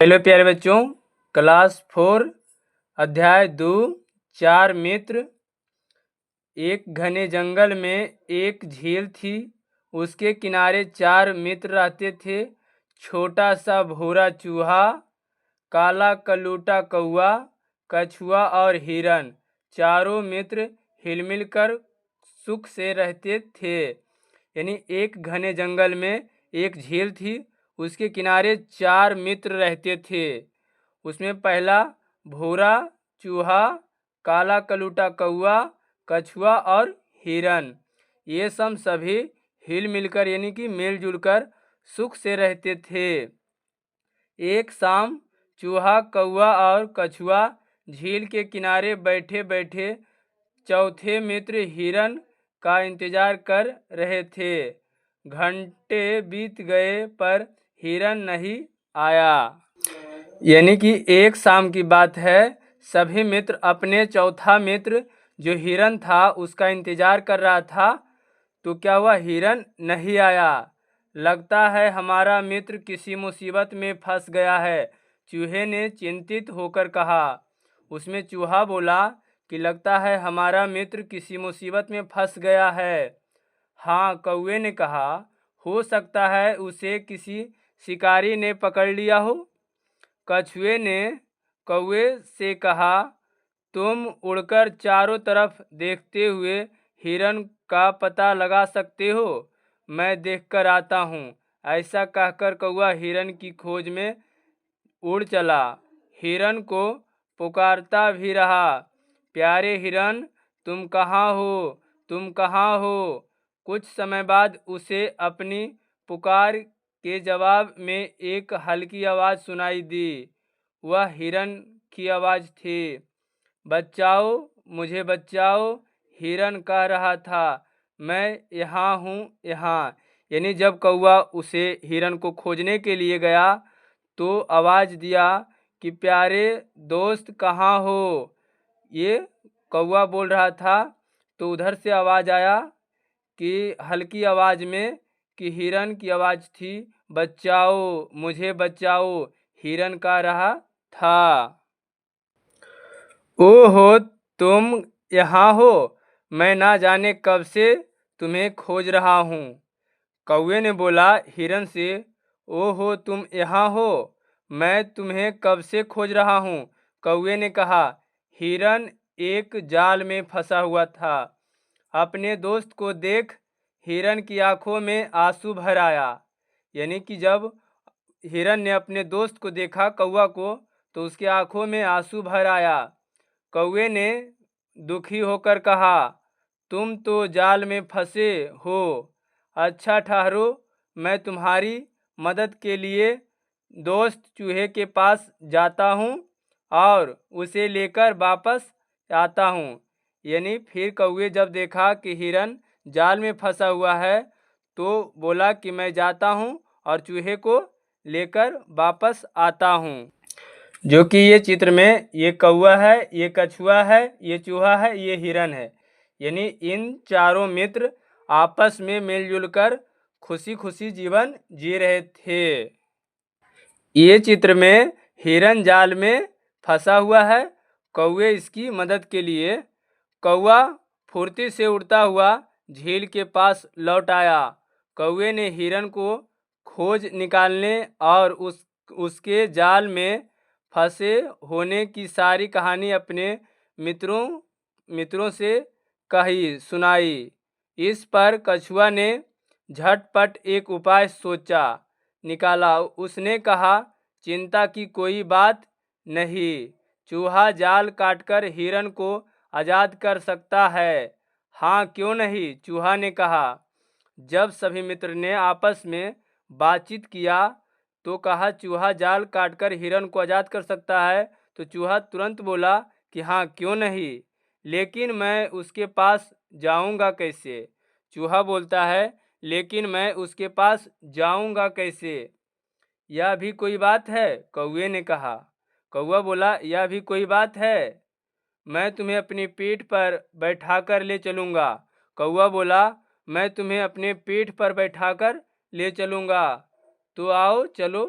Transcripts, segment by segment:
Hello प्यारे बच्चों, class 4 अध्याय 2 चार मित्र। एक घने जंगल में एक झील थी। उसके किनारे चार मित्र रहते थे। छोटा सा भूरा चूहा, काला कलूटा कौआ, कछुआ और हिरन। चारों मित्र हिलमिल कर सुख से रहते थे। यानी एक घने जंगल में एक झील थी, उसके किनारे चार मित्र रहते थे। उसमें पहला भूरा चूहा, काला कलूटा कौआ, कछुआ और हिरन। ये सब सभी हिल मिलकर यानी कि मिलजुल कर सुख से रहते थे। एक शाम चूहा, कौआ और कछुआ झील के किनारे बैठे बैठे चौथे मित्र हिरन का इंतजार कर रहे थे। घंटे बीत गए पर हिरन नहीं आया। यानी कि एक शाम की बात है। सभी मित्र अपने चौथा मित्र जो हिरन था उसका इंतजार कर रहा था। तो क्या हुआ, हिरन नहीं आया। लगता है हमारा मित्र किसी मुसीबत में फंस गया है, चूहे ने चिंतित होकर कहा। उसमें चूहा बोला कि लगता है हमारा मित्र किसी मुसीबत में फंस गया है। हाँ, कौवे ने कहा, हो सकता है उसे किसी शिकारी ने पकड़ लिया हो। कछुए ने कौवे से कहा, तुम उड़कर चारों तरफ देखते हुए हिरन का पता लगा सकते हो, मैं देखकर आता हूँ। ऐसा कहकर कौवा हिरन की खोज में उड़ चला। हिरन को पुकारता भी रहा, प्यारे हिरन, तुम कहाँ हो, तुम कहाँ हो। कुछ समय बाद उसे अपनी पुकार के जवाब में एक हल्की आवाज़ सुनाई दी। वह हिरन की आवाज़ थी। बचाओ, मुझे बचाओ, हिरन कह रहा था, मैं यहाँ हूँ, यहाँ। यानी जब कौवा उसे हिरन को खोजने के लिए गया तो आवाज़ दिया कि प्यारे दोस्त कहाँ हो। ये कौवा बोल रहा था। तो उधर से आवाज़ आया कि हल्की आवाज़ में कि हिरन की आवाज़ थी, बचाओ, मुझे बचाओ, हिरन कह रहा था। ओहो, तुम यहाँ हो, मैं ना जाने कब से तुम्हें खोज रहा हूँ। कौवे ने बोला हिरन से, ओहो, तुम यहाँ हो, मैं तुम्हें कब से खोज रहा हूँ। कौवे ने कहा। हिरन एक जाल में फंसा हुआ था। अपने दोस्त को देख हिरन की आंखों में आंसू भर आया। यानी कि जब हिरन ने अपने दोस्त को देखा, कौवा को, तो उसकी आंखों में आंसू भर आया। कौवे ने दुखी होकर कहा, तुम तो जाल में फंसे हो। अच्छा ठहरो, मैं तुम्हारी मदद के लिए दोस्त चूहे के पास जाता हूँ और उसे लेकर वापस आता हूँ। यानी फिर कौवे जब देखा कि हिरन जाल में फंसा हुआ है तो बोला कि मैं जाता हूँ और चूहे को लेकर वापस आता हूँ। जो कि ये चित्र में ये कौवा है, ये कछुआ है, ये चूहा है, ये हिरन है। यानी इन चारों मित्र आपस में मिलजुल कर खुशी खुशी जीवन जी रहे थे। ये चित्र में हिरन जाल में फंसा हुआ है, कौवे इसकी मदद के लिए। कौवा फुर्ती से उड़ता हुआ झील के पास लौट आया। कौवे ने हिरन को खोज निकालने और उसके जाल में फंसे होने की सारी कहानी अपने मित्रों से कही सुनाई। इस पर कछुआ ने झटपट एक उपाय सोचा निकाला। उसने कहा, चिंता की कोई बात नहीं, चूहा जाल काटकर हिरन को आज़ाद कर सकता है। हाँ, क्यों नहीं, चूहा ने कहा। जब सभी मित्र ने आपस में बातचीत किया तो कहा, चूहा जाल काटकर हिरन को आज़ाद कर सकता है। तो चूहा तुरंत बोला कि हाँ, क्यों नहीं, लेकिन मैं उसके पास जाऊंगा कैसे। चूहा बोलता है, लेकिन मैं उसके पास जाऊंगा कैसे, यह भी कोई बात है, कौवे ने कहा। कौवा बोला, यह भी कोई बात है, मैं तुम्हें अपनी पीठ पर बैठाकर ले चलूँगा। कौवा बोला, मैं तुम्हें अपने पीठ पर बैठाकर ले चलूँगा। तो आओ चलो,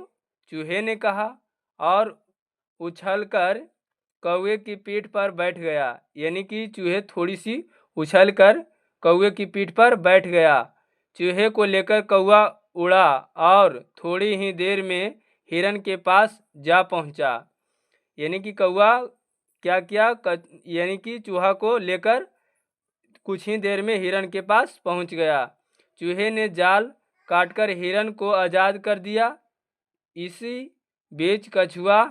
चूहे ने कहा। और उछलकर कौवे की पीठ पर बैठ गया। यानी कि चूहे थोड़ी सी उछलकर कौवे की पीठ पर बैठ गया। चूहे को लेकर कौवा उड़ा और थोड़ी ही देर में हिरन के पास जा पहुंचा। यानी कि कौवा क्या किया, यानी कि चूहा को लेकर कुछ ही देर में हिरन के पास पहुंच गया। चूहे ने जाल काटकर हिरन को आज़ाद कर दिया। इसी बीच कछुआ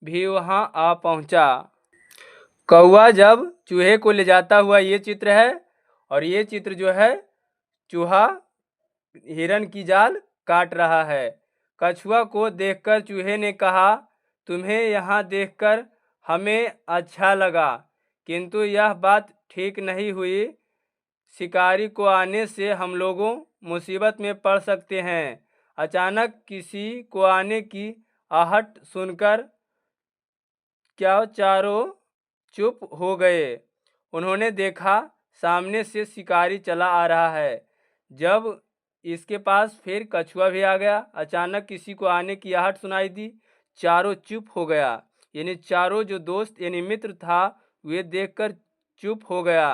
भी वहां आ पहुंचा। कौवा जब चूहे को ले जाता हुआ ये चित्र है, और ये चित्र जो है चूहा हिरन की जाल काट रहा है। कछुआ को देखकर चूहे ने कहा, तुम्हें यहाँ देखकर हमें अच्छा लगा, किंतु यह बात ठीक नहीं हुई। शिकारी को आने से हम लोगों मुसीबत में पड़ सकते हैं। अचानक किसी को आने की आहट सुनकर क्या चारों चुप हो गए। उन्होंने देखा सामने से शिकारी चला आ रहा है। जब इसके पास फिर कछुआ भी आ गया। अचानक किसी को आने की आहट सुनाई दी, चारों चुप हो गया। यानी चारों जो दोस्त यानी मित्र था वे देखकर चुप हो गया।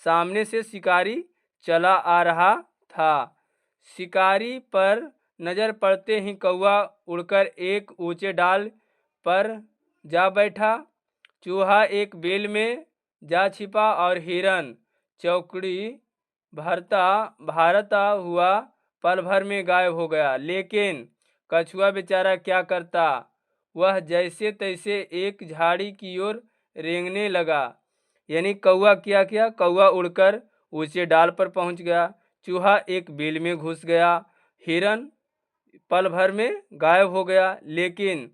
सामने से शिकारी चला आ रहा था। शिकारी पर नजर पड़ते ही कौवा उड़कर एक ऊंचे डाल पर जा बैठा। चूहा एक बेल में जा छिपा और हिरन चौकड़ी भारता हुआ पल भर में गायब हो गया। लेकिन कछुआ बेचारा क्या करता, वह जैसे तैसे एक झाड़ी की ओर रेंगने लगा। यानी कौवा क्या किया, कौवा उड़कर ऊंचे डाल पर पहुंच गया। चूहा एक बेल में घुस गया। हिरन पल भर में गायब हो गया। लेकिन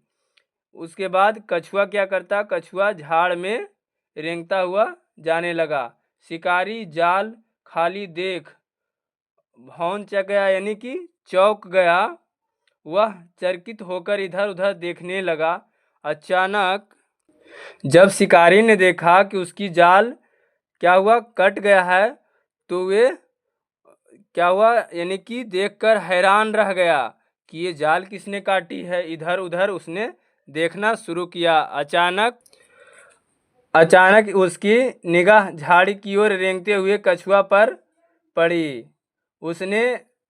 उसके बाद कछुआ क्या करता, कछुआ झाड़ में रेंगता हुआ जाने लगा। शिकारी जाल खाली देख भौं चक गया, यानी कि चौंक गया। वह चकित होकर इधर उधर देखने लगा। अचानक जब शिकारी ने देखा कि उसकी जाल क्या हुआ, कट गया है, तो वे क्या हुआ, यानी कि देखकर हैरान रह गया कि ये जाल किसने काटी है। इधर उधर उसने देखना शुरू किया। अचानक उसकी निगाह झाड़ी की ओर रेंगते हुए कछुआ पर पड़ी। उसने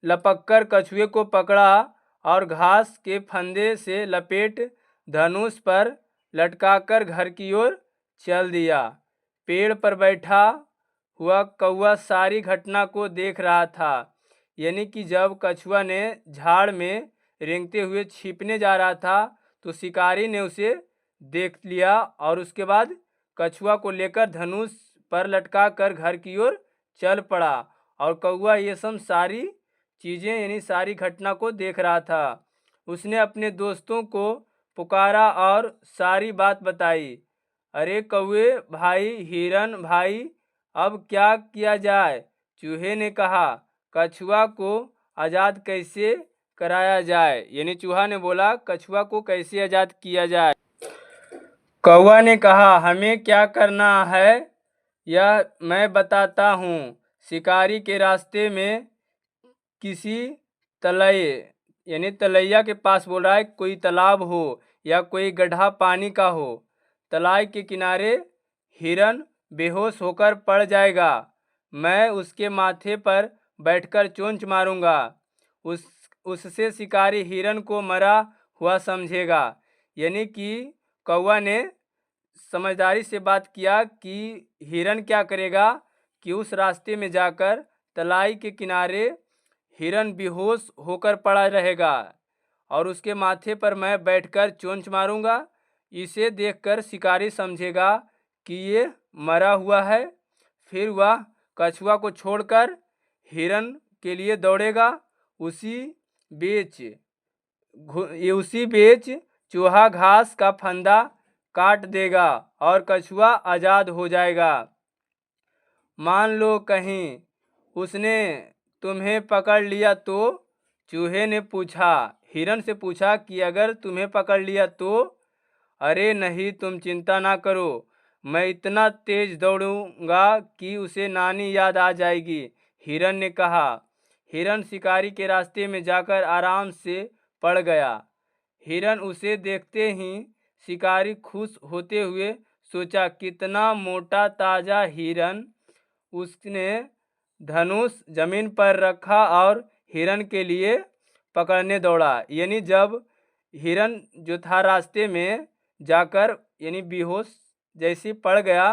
लपककर कछुए को पकड़ा और घास के फंदे से लपेट धनुष पर लटकाकर घर की ओर चल दिया। पेड़ पर बैठा हुआ कौवा सारी घटना को देख रहा था। यानी कि जब कछुआ ने झाड़ में रेंगते हुए छिपने जा रहा था तो शिकारी ने उसे देख लिया और उसके बाद कछुआ को लेकर धनुष पर लटका कर घर की ओर चल पड़ा। और कौवा ये सब सारी चीज़ें यानी सारी घटना को देख रहा था। उसने अपने दोस्तों को पुकारा और सारी बात बताई। अरे कौवे भाई, हिरन भाई, अब क्या किया जाए? चूहे ने कहा, कछुआ को आज़ाद कैसे कराया जाए? यानी चूहा ने बोला कछुआ को कैसे आज़ाद किया जाए। कौवा ने कहा, हमें क्या करना है यह मैं बताता हूँ। शिकारी के रास्ते में किसी तलय यानी तलैया के पास बोल रहा है, कोई तालाब हो या कोई गड्ढा पानी का हो, तालाब के किनारे हिरन बेहोश होकर पड़ जाएगा। मैं उसके माथे पर बैठकर चोंच मारूंगा। उससे शिकारी हिरन को मरा हुआ समझेगा। यानी कि कौवा ने समझदारी से बात किया कि हिरन क्या करेगा कि उस रास्ते में जाकर तलाई के किनारे हिरन बेहोश होकर पड़ा रहेगा और उसके माथे पर मैं बैठकर चोंच मारूंगा। इसे देखकर शिकारी समझेगा कि ये मरा हुआ है। फिर वह कछुआ को छोड़कर हिरन के लिए दौड़ेगा। उसी बीच चूहा घास का फंदा काट देगा और कछुआ आज़ाद हो जाएगा। मान लो कहीं उसने तुम्हें पकड़ लिया तो? चूहे ने पूछा, हिरन से पूछा कि अगर तुम्हें पकड़ लिया तो? अरे नहीं, तुम चिंता ना करो, मैं इतना तेज दौड़ूंगा कि उसे नानी याद आ जाएगी। हिरन ने कहा। हिरन शिकारी के रास्ते में जाकर आराम से पड़ गया। हिरन उसे देखते ही शिकारी खुश होते हुए सोचा, कितना मोटा ताजा हिरन। उसने धनुष जमीन पर रखा और हिरन के लिए पकड़ने दौड़ा। यानी जब हिरन जो था रास्ते में जाकर यानी बेहोश जैसी पड़ गया,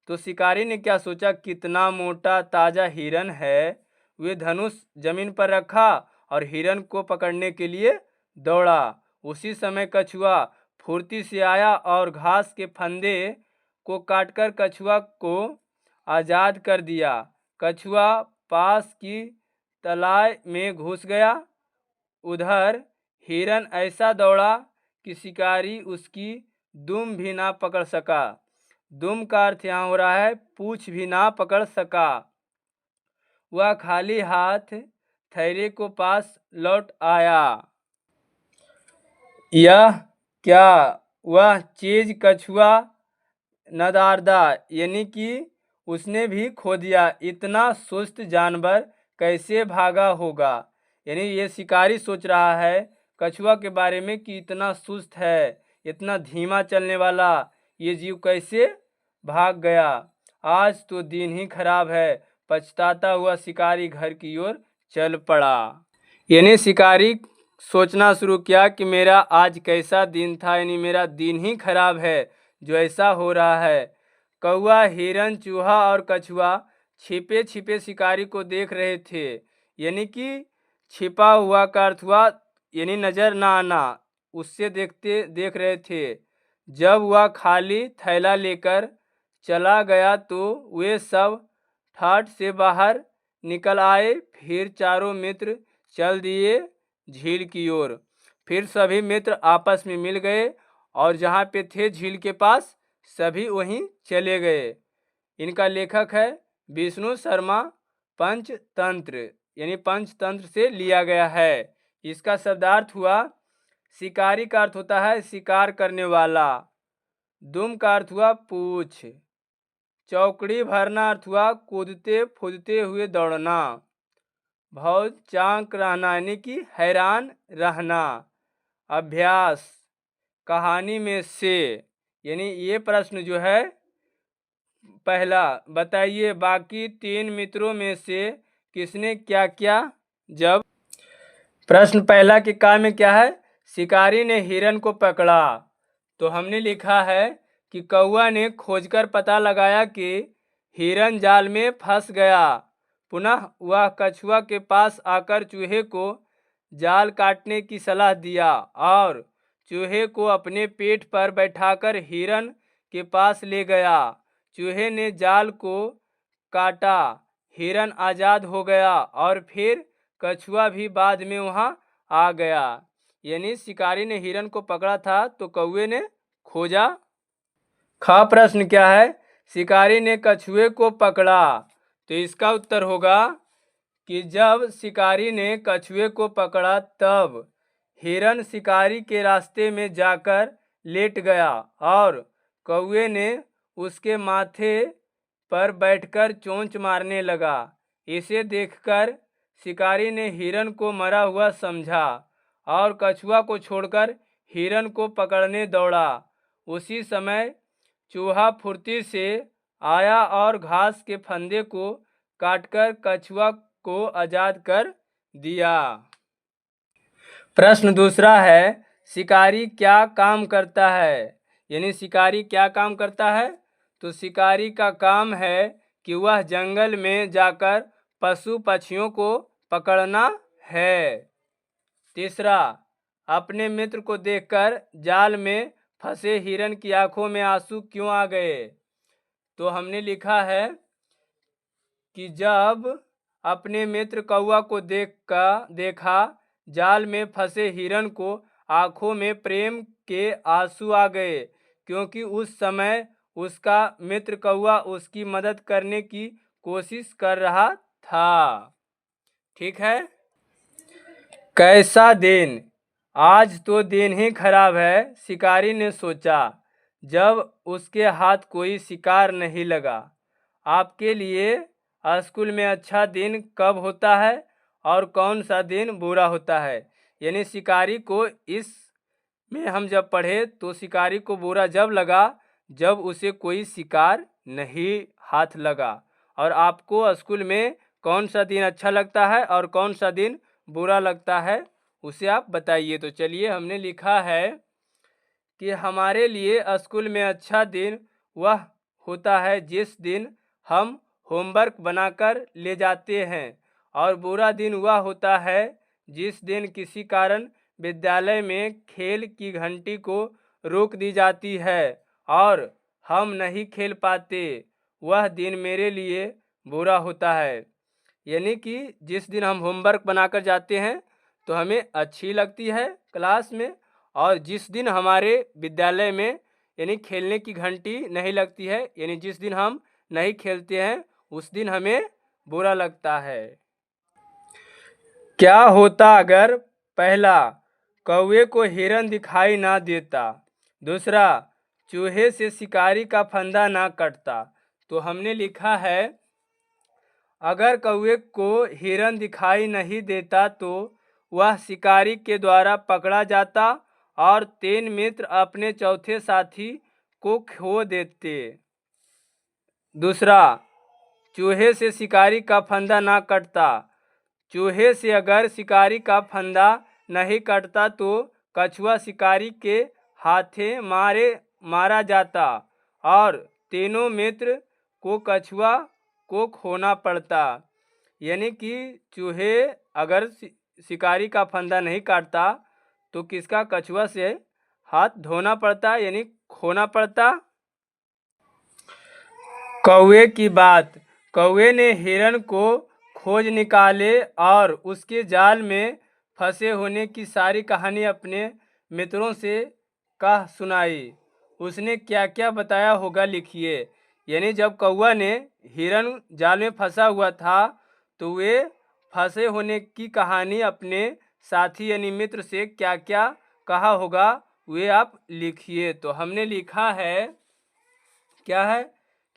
तो शिकारी ने क्या सोचा, कितना मोटा ताजा हिरन है। वे धनुष जमीन पर रखा और हिरन को पकड़ने के लिए दौड़ा। उसी समय कछुआ फुर्ती से आया और घास के फंदे को काटकर कछुआ को आजाद कर दिया। कछुआ पास की तलाई में घुस गया। उधर हिरन ऐसा दौड़ा कि शिकारी उसकी दुम भी ना पकड़ सका। दुम का अर्थ यहाँ हो रहा है पूंछ भी ना पकड़ सका। वह खाली हाथ थैले को पास लौट आया। यह क्या वह चीज कछुआ नदारदा, यानी कि उसने भी खो दिया। इतना सुस्त जानवर कैसे भागा होगा। यानी ये शिकारी सोच रहा है कछुआ के बारे में कि इतना सुस्त है, इतना धीमा चलने वाला ये जीव कैसे भाग गया। आज तो दिन ही खराब है। पछताता हुआ शिकारी घर की ओर चल पड़ा। यानी शिकारी सोचना शुरू किया कि मेरा आज कैसा दिन था, यानी मेरा दिन ही खराब है जो ऐसा हो रहा है। कौआ, हिरन, चूहा और कछुआ छिपे छिपे शिकारी को देख रहे थे। यानी कि छिपा हुआ का अर्थ हुआ यानी नजर ना आना, उससे देख रहे थे। जब वह खाली थैला लेकर चला गया तो वे सब ठाठ से बाहर निकल आए। फिर चारों मित्र चल दिए झील की ओर। फिर सभी मित्र आपस में मिल गए और जहाँ पे थे झील के पास सभी वहीं चले गए। इनका लेखक है विष्णु शर्मा। पंचतंत्र यानी पंचतंत्र से लिया गया है। इसका शब्दार्थ हुआ शिकारी का अर्थ होता है शिकार करने वाला। दुम का अर्थ हुआ पूछ। चौकड़ी भरना अर्थ हुआ कूदते फूदते हुए दौड़ना। भाव चांक रहना यानी कि हैरान रहना। अभ्यास कहानी में से, यानी ये प्रश्न जो है पहला, बताइए बाकी तीन मित्रों में से किसने क्या किया जब। प्रश्न पहला के काम में क्या है, शिकारी ने हिरन को पकड़ा। तो हमने लिखा है कि कौआ ने खोजकर पता लगाया कि हिरन जाल में फंस गया। पुनः वह कछुआ के पास आकर चूहे को जाल काटने की सलाह दिया और चूहे को अपने पेट पर बैठाकर हिरन के पास ले गया। चूहे ने जाल को काटा, हिरन आज़ाद हो गया और फिर कछुआ भी बाद में वहां आ गया। यानी शिकारी ने हिरन को पकड़ा था तो कौवे ने खोजा। खा प्रश्न क्या है, शिकारी ने कछुए को पकड़ा। तो इसका उत्तर होगा कि जब शिकारी ने कछुए को पकड़ा तब हिरन शिकारी के रास्ते में जाकर लेट गया और कौवे ने उसके माथे पर बैठकर चोंच मारने लगा। इसे देखकर शिकारी ने हिरन को मरा हुआ समझा और कछुआ को छोड़कर हिरन को पकड़ने दौड़ा। उसी समय चूहा फुर्ती से आया और घास के फंदे को काटकर कछुआ को आजाद कर दिया। प्रश्न दूसरा है, शिकारी क्या काम करता है। यानी शिकारी क्या काम करता है। तो शिकारी का काम है कि वह जंगल में जाकर पशु पक्षियों को पकड़ना है। तीसरा, अपने मित्र को देखकर जाल में फंसे हिरन की आंखों में आंसू क्यों आ गए। तो हमने लिखा है कि जब अपने मित्र कौवा को देखा जाल में फंसे हिरन को आंखों में प्रेम के आंसू आ गए, क्योंकि उस समय उसका मित्र कौवा उसकी मदद करने की कोशिश कर रहा था। ठीक है। कैसा दिन, आज तो दिन ही खराब है, शिकारी ने सोचा जब उसके हाथ कोई शिकार नहीं लगा। आपके लिए स्कूल में अच्छा दिन कब होता है और कौन सा दिन बुरा होता है। यानी शिकारी को इस में हम जब पढ़े तो शिकारी को बुरा जब लगा जब उसे कोई शिकार नहीं हाथ लगा। और आपको स्कूल में कौन सा दिन अच्छा लगता है और कौन सा दिन बुरा लगता है उसे आप बताइए। तो चलिए, हमने लिखा है कि हमारे लिए स्कूल में अच्छा दिन वह होता है जिस दिन हम होमवर्क बनाकर ले जाते हैं, और बुरा दिन वह होता है जिस दिन किसी कारण विद्यालय में खेल की घंटी को रोक दी जाती है और हम नहीं खेल पाते। वह दिन मेरे लिए बुरा होता है। यानी कि जिस दिन हम होमवर्क बनाकर जाते हैं तो हमें अच्छी लगती है क्लास में, और जिस दिन हमारे विद्यालय में यानी खेलने की घंटी नहीं लगती है, यानी जिस दिन हम नहीं खेलते हैं, उस दिन हमें बुरा लगता है। क्या होता अगर पहला, कौवे को हिरन दिखाई ना देता, दूसरा, चूहे से शिकारी का फंदा ना कटता। तो हमने लिखा है, अगर कौवे को हिरन दिखाई नहीं देता तो वह शिकारी के द्वारा पकड़ा जाता और 3 मित्र अपने चौथे साथी को खो देते। दूसरा, चूहे से शिकारी का फंदा ना कटता, चूहे से अगर शिकारी का फंदा नहीं कटता तो कछुआ शिकारी के हाथे मारा जाता और तीनों मित्र को कछुआ को खोना पड़ता। यानी कि चूहे अगर शिकारी का फंदा नहीं काटता तो किसका, कछुआ से हाथ धोना पड़ता यानी खोना पड़ता। कौवे की बात, कौवे ने हिरन को खोज निकाले और उसके जाल में फंसे होने की सारी कहानी अपने मित्रों से कह सुनाई। उसने क्या क्या बताया होगा लिखिए। यानी जब कौवा ने हिरन जाल में फंसा हुआ था तो वे फंसे होने की कहानी अपने साथी यानी मित्र से क्या क्या कहा होगा वे आप लिखिए। तो हमने लिखा है, क्या है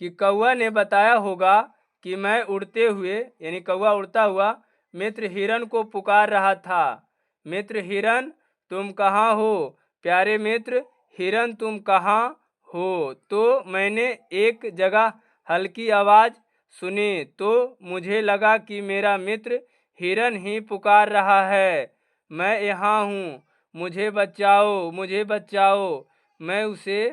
कि कौवा ने बताया होगा कि मैं उड़ते हुए यानी कौवा उड़ता हुआ मित्र हिरन को पुकार रहा था, मित्र हिरन तुम कहाँ हो, प्यारे मित्र हिरन तुम कहाँ हो। तो मैंने एक जगह हल्की आवाज़ सुनी तो मुझे लगा कि मेरा मित्र हिरन ही पुकार रहा है, मैं यहाँ हूँ, मुझे बचाओ मुझे बचाओ। मैं उसे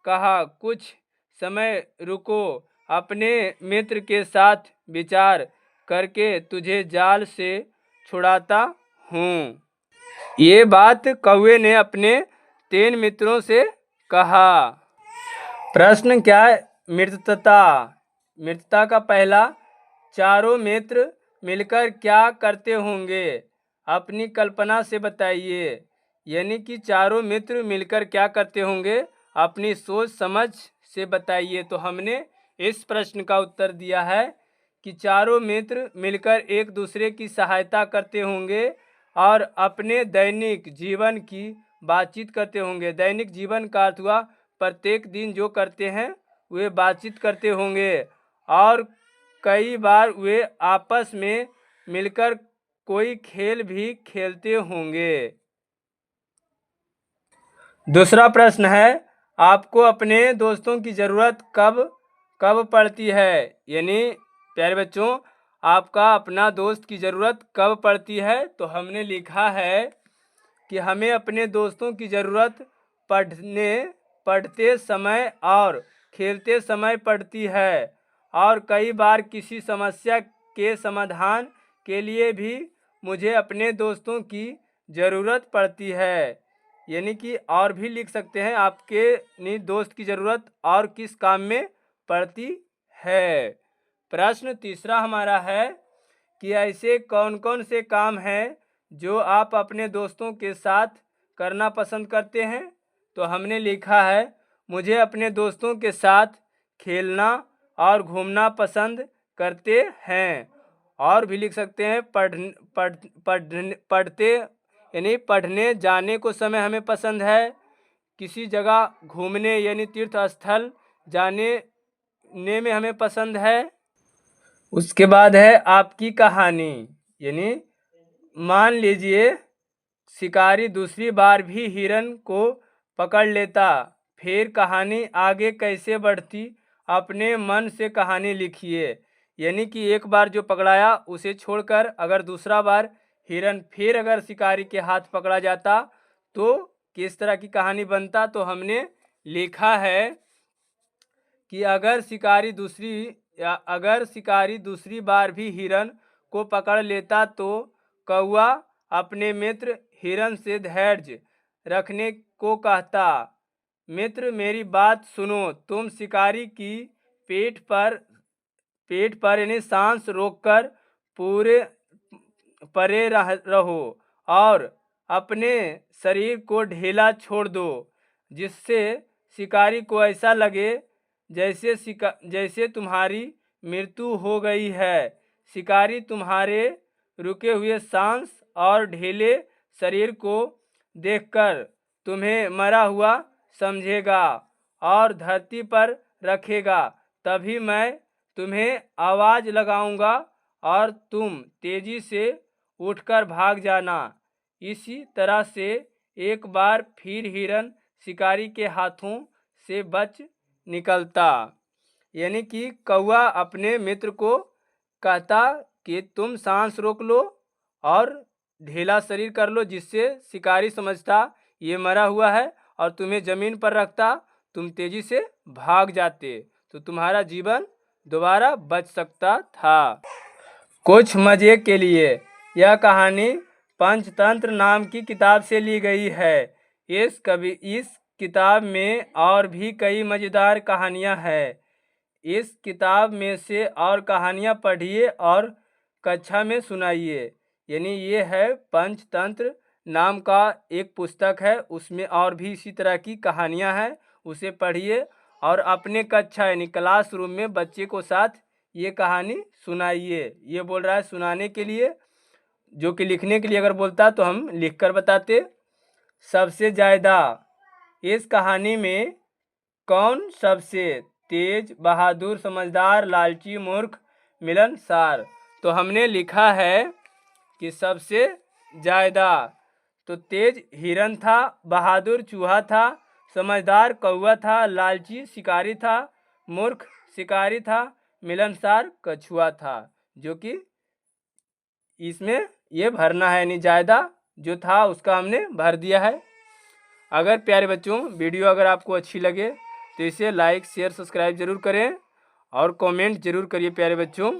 कहा, कुछ समय रुको, अपने मित्र के साथ विचार करके तुझे जाल से छुड़ाता हूँ। ये बात कौवे ने अपने 3 मित्रों से कहा। प्रश्न क्या है, मित्रता। मित्रता का पहला, चारों मित्र मिलकर क्या करते होंगे, अपनी कल्पना से बताइए। यानी कि चारों मित्र मिलकर क्या करते होंगे, अपनी सोच समझ से बताइए। तो हमने इस प्रश्न का उत्तर दिया है कि चारों मित्र मिलकर एक दूसरे की सहायता करते होंगे और अपने दैनिक जीवन की बातचीत करते होंगे। दैनिक जीवन का अर्थ हुआ प्रत्येक दिन जो करते हैं वे बातचीत करते होंगे, और कई बार वे आपस में मिलकर कोई खेल भी खेलते होंगे। दूसरा प्रश्न है, आपको अपने दोस्तों की ज़रूरत कब कब पड़ती है। यानी प्यारे बच्चों, आपका अपना दोस्त की ज़रूरत कब पड़ती है। तो हमने लिखा है कि हमें अपने दोस्तों की ज़रूरत पढ़ते समय और खेलते समय पड़ती है, और कई बार किसी समस्या के समाधान के लिए भी मुझे अपने दोस्तों की ज़रूरत पड़ती है। यानी कि और भी लिख सकते हैं, आपके दोस्त की ज़रूरत और किस काम में पड़ती है। प्रश्न तीसरा हमारा है कि ऐसे कौन कौन से काम हैं जो आप अपने दोस्तों के साथ करना पसंद करते हैं। तो हमने लिखा है, मुझे अपने दोस्तों के साथ खेलना और घूमना पसंद करते हैं। और भी लिख सकते हैं, पढ़ते यानी पढ़ने जाने को समय हमें पसंद है, किसी जगह घूमने यानी तीर्थ स्थल जाने में हमें पसंद है। उसके बाद है आपकी कहानी। यानी मान लीजिए शिकारी दूसरी बार भी हिरन को पकड़ लेता। फिर कहानी आगे कैसे बढ़ती, अपने मन से कहानी लिखिए। यानी कि एक बार जो पकड़ाया उसे छोड़कर अगर दूसरा बार हिरन फिर अगर शिकारी के हाथ पकड़ा जाता तो किस तरह की कहानी बनता। तो हमने लिखा है कि अगर शिकारी दूसरी बार भी हिरन को पकड़ लेता तो कौवा अपने मित्र हिरन से धैर्य रखने को कहता। मित्र मेरी बात सुनो, तुम शिकारी की पेट पर यानी सांस रोककर पूरे परे रहो और अपने शरीर को ढीला छोड़ दो, जिससे शिकारी को ऐसा लगे जैसे तुम्हारी मृत्यु हो गई है। शिकारी तुम्हारे रुके हुए सांस और ढीले शरीर को देखकर तुम्हें मरा हुआ समझेगा और धरती पर रखेगा। तभी मैं तुम्हें आवाज़ लगाऊंगा और तुम तेजी से उठकर भाग जाना। इसी तरह से एक बार फिर हिरन शिकारी के हाथों से बच निकलता। यानी कि कौवा अपने मित्र को कहता कि तुम सांस रोक लो और ढीला शरीर कर लो, जिससे शिकारी समझता ये मरा हुआ है और तुम्हें ज़मीन पर रखता, तुम तेजी से भाग जाते तो तुम्हारा जीवन दोबारा बच सकता था। कुछ मज़े के लिए यह कहानी पंचतंत्र नाम की किताब से ली गई है। इस किताब में और भी कई मज़ेदार कहानियाँ हैं। इस किताब में से और कहानियाँ पढ़िए और कक्षा में सुनाइए। यानी ये है पंचतंत्र नाम का एक पुस्तक है, उसमें और भी इसी तरह की कहानियाँ हैं, उसे पढ़िए और अपने कक्षा यानी क्लासरूम में बच्चे को साथ ये कहानी सुनाइए। ये बोल रहा है सुनाने के लिए, जो कि लिखने के लिए अगर बोलता तो हम लिख कर बताते। सबसे ज़्यादा इस कहानी में कौन सबसे तेज, बहादुर, समझदार, लालची, मूर्ख, मिलनसार। तो हमने लिखा है कि सबसे ज़्यादा तो तेज हिरन था, बहादुर चूहा था, समझदार कौवा था, लालची शिकारी था, मूर्ख शिकारी था, मिलनसार कछुआ था। जो कि इसमें ये भरना है, यानी ज़्यादा जो था उसका हमने भर दिया है। अगर प्यारे बच्चों वीडियो अगर आपको अच्छी लगे तो इसे लाइक शेयर सब्सक्राइब ज़रूर करें और कमेंट ज़रूर करिए प्यारे बच्चों।